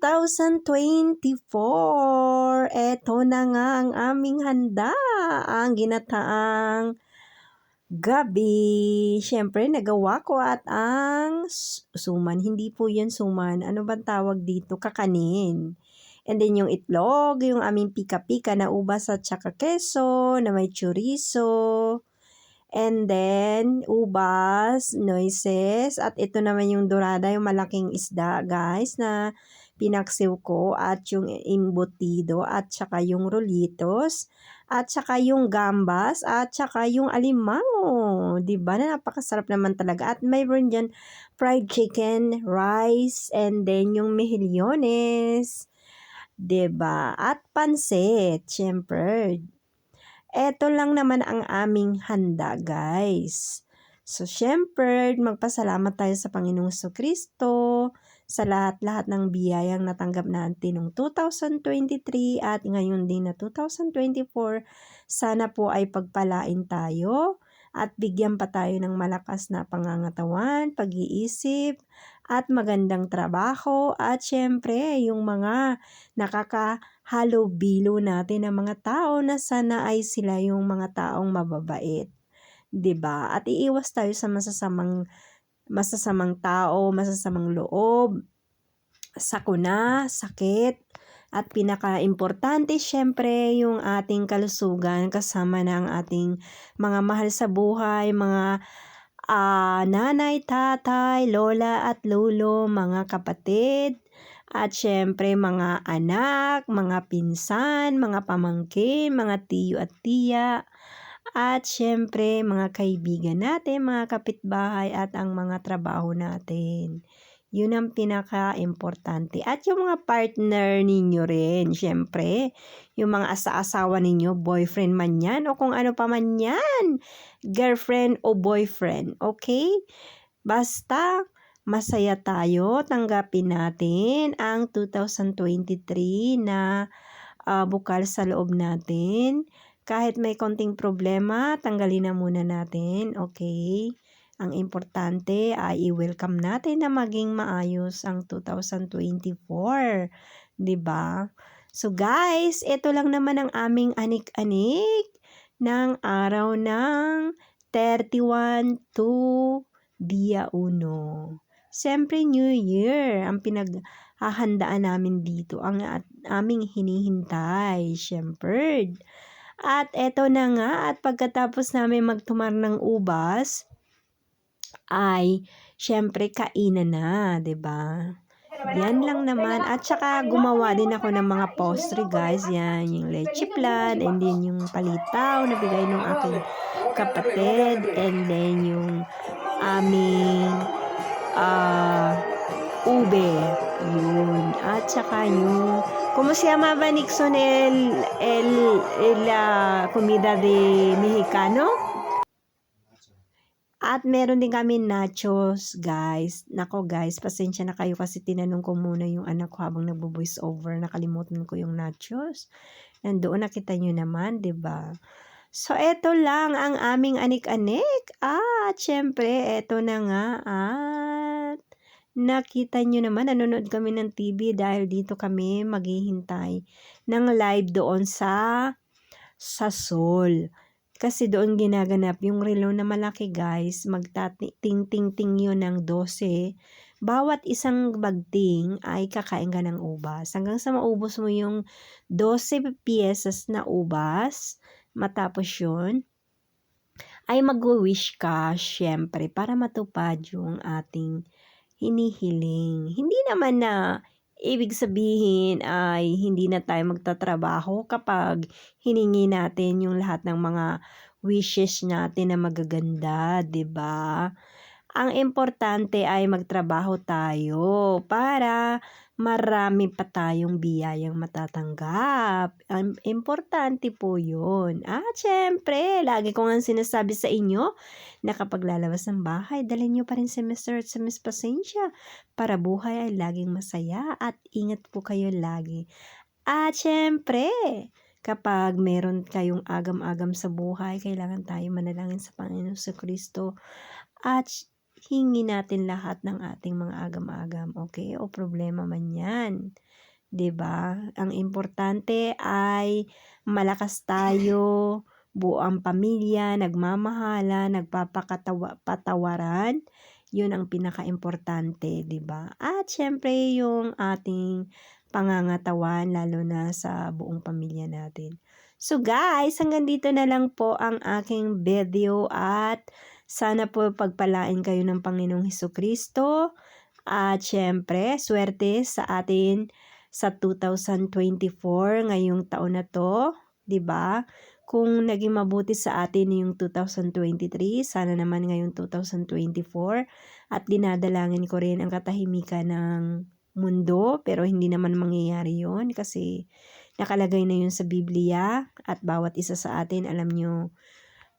2024. Eto na nga ang aming handa, ang ginataang gabi. Siyempre, nagawa ko at ang suman. Hindi po yun suman. Ano bang tawag dito? Kakanin. And then yung itlog, yung aming pika-pika na ubas at saka keso na may chorizo. And then, ubas, noises, at ito naman yung dorada, yung malaking isda, guys, na pinaksiw ko, at yung embutido, at saka yung rolitos, at saka yung gambas, at saka yung alimango. Diba? Na napakasarap naman talaga. At mayroon dyan fried chicken, rice, and then yung mejillones. Diba? At pansit, syempre. Eto lang naman ang aming handa, guys. So, syempre, magpasalamat tayo sa Panginoong Kristo sa lahat-lahat ng biyayang natanggap natin noong 2023 at ngayon din na 2024. Sana po ay pagpalain tayo at bigyan pa tayo ng malakas na pangangatawan, pag-iisip, at magandang trabaho. At syempre, yung mga halubilo natin ng mga tao na sana ay sila yung mga taong mababait. 'Di ba? At iiwas tayo sa masasamang tao, masasamang loob, sakuna, sakit, at pinaka-importante syempre yung ating kalusugan kasama ng ating mga mahal sa buhay, mga nanay, tatay, lola at lolo, mga kapatid, at syempre mga anak, mga pinsan, mga pamangkin, mga tiyo at tiya, at syempre mga kaibigan natin, mga kapitbahay at ang mga trabaho natin. Yun ang pinaka-importante. At yung mga partner ninyo rin, syempre, yung mga asa-asawa ninyo, boyfriend man yan o kung ano pa man yan, girlfriend o boyfriend, okay? Basta, masaya tayo, tanggapin natin ang 2023 na bukal sa loob natin. Kahit may konting problema, tanggalin na muna natin, okay? Ang importante ay i-welcome natin na maging maayos ang 2024, 'di ba? So guys, ito lang naman ang aming anik-anik ng araw ng 31 to Dia 1. Siyempre New Year ang pinaghahandaan namin dito, ang aming hinihintay, siyempre. At eto na nga, at pagkatapos namin magtumar ng ubas, ay syempre kainan na, 'di ba? Yan lang naman. At saka gumawa din ako ng mga pastry, guys. Yan, yung leche flan, and then yung palitaw na bigay ng aking kapatid, and then yung aming ube. Yun. At saka yung ¿cómo se llamaba, Nixon, comida de Mexicano? At meron din kami nachos, guys. Nako, guys, pasensya na kayo kasi tinanong ko muna yung anak ko habang nagbo-voice over. Nakalimutan ko yung nachos. Nandoon, nakita nyo naman, 'di ba? So, eto lang ang aming anik-anik. At syempre, eto na nga. At nakita nyo naman, nanonood kami ng TV dahil dito kami maghihintay ng live doon sa Seoul. Kasi doon ginaganap yung relo na malaki, guys. Magtating-ting-ting yun ng 12. Bawat isang bagting ay kakain ka ng ubas. Hanggang sa maubos mo yung 12 pieces na ubas. Matapos yun, ay mag-wish ka, syempre, para matupad yung ating hinihiling. Hindi naman na ibig sabihin ay hindi na tayo magtatrabaho kapag hiningi natin yung lahat ng mga wishes natin na magaganda, 'di ba? Ang importante ay magtrabaho tayo para marami pa tayong biyayang matatanggap. Ang importante po yun. At syempre, lagi ko nga sinasabi sa inyo na kapag lalabas ng bahay, dalhin nyo pa rin si Mr. at si Miss Pasensya para buhay ay laging masaya at ingat po kayo lagi. At syempre, kapag meron kayong agam-agam sa buhay, kailangan tayo manalangin sa Panginoon sa Kristo. At hingi natin lahat ng ating mga agam-agam, okay? O problema man yan. 'Di ba? Ang importante ay malakas tayo, buo ang pamilya, nagmamahalan, patawaran. 'Yun ang pinakaimportante, 'di ba? At siyempre yung ating pangangatawan lalo na sa buong pamilya natin. So guys, hanggang dito na lang po ang aking video at sana po pagpalain kayo ng Panginoong Hesukristo. At siyempre, swerte sa atin sa 2024 ngayong taon na 'to, 'di ba? Kung naging mabuti sa atin yung 2023, sana naman ngayong 2024 at dinadalangin ko rin ang katahimikan ng mundo, pero hindi naman mangyayari 'yon kasi nakalagay na 'yun sa Biblia at bawat isa sa atin alam nyo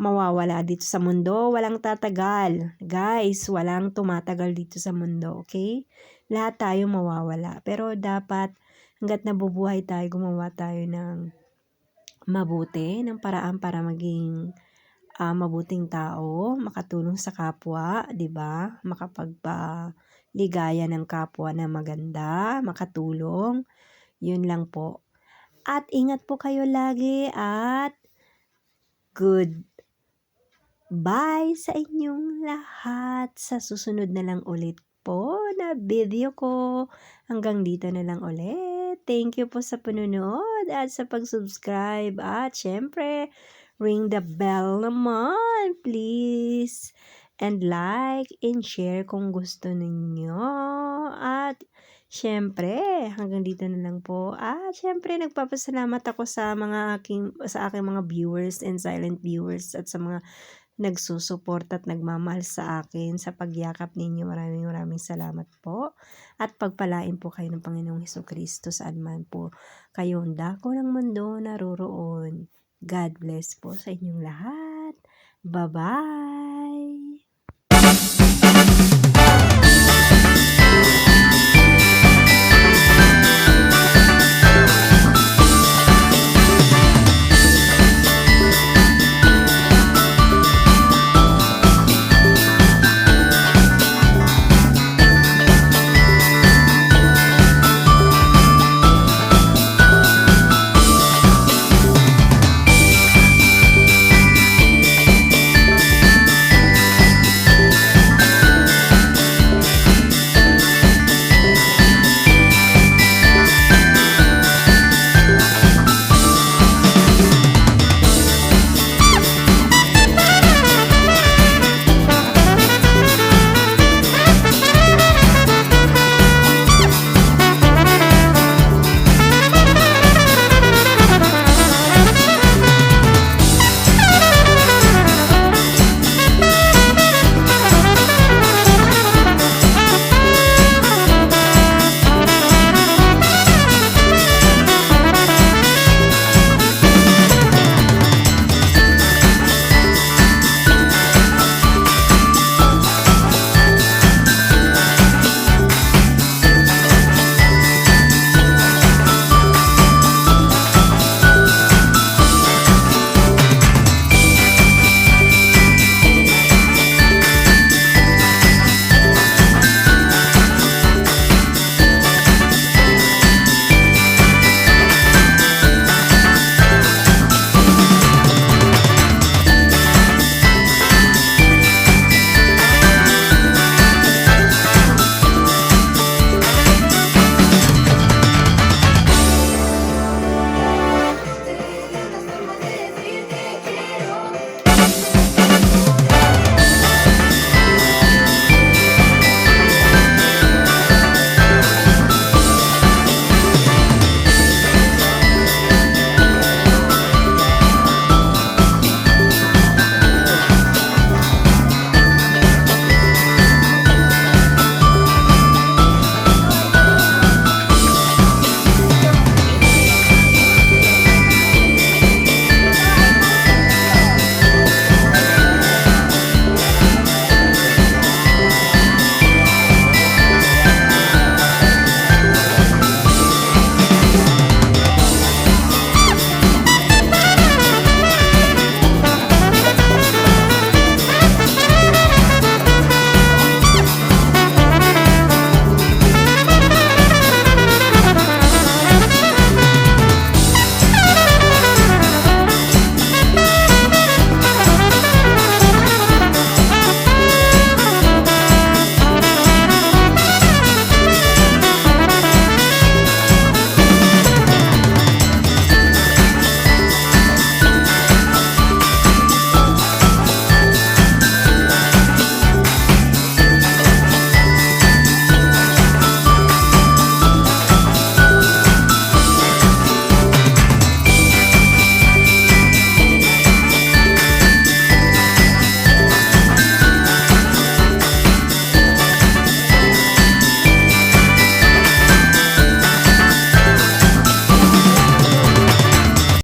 mawawala dito sa mundo, walang tatagal. Guys, walang tumatagal dito sa mundo, okay? Lahat tayo mawawala. Pero dapat, hanggat nabubuhay tayo, gumawa tayo ng mabuti, ng paraan para maging mabuting tao, makatulong sa kapwa, 'di ba? Makapagpaligaya ng kapwa na maganda, makatulong. 'Yun lang po. At ingat po kayo lagi at good bye sa inyong lahat. Sa susunod na lang ulit po na video ko. Hanggang dito na lang ulit. Thank you po sa panonood at sa pag-subscribe. At syempre, ring the bell naman, please. And like and share kung gusto ninyo. At syempre, hanggang dito na lang po. At syempre, nagpapasalamat ako sa aking mga viewers and silent viewers at sa mga nagsusuporta at nagmamahal sa akin sa pagyakap ninyo. Maraming salamat po. At pagpalain po kayo ng Panginoong Hesukristo saan man po kayong dako ng mundo naroroon. God bless po sa inyong lahat. Bye-bye!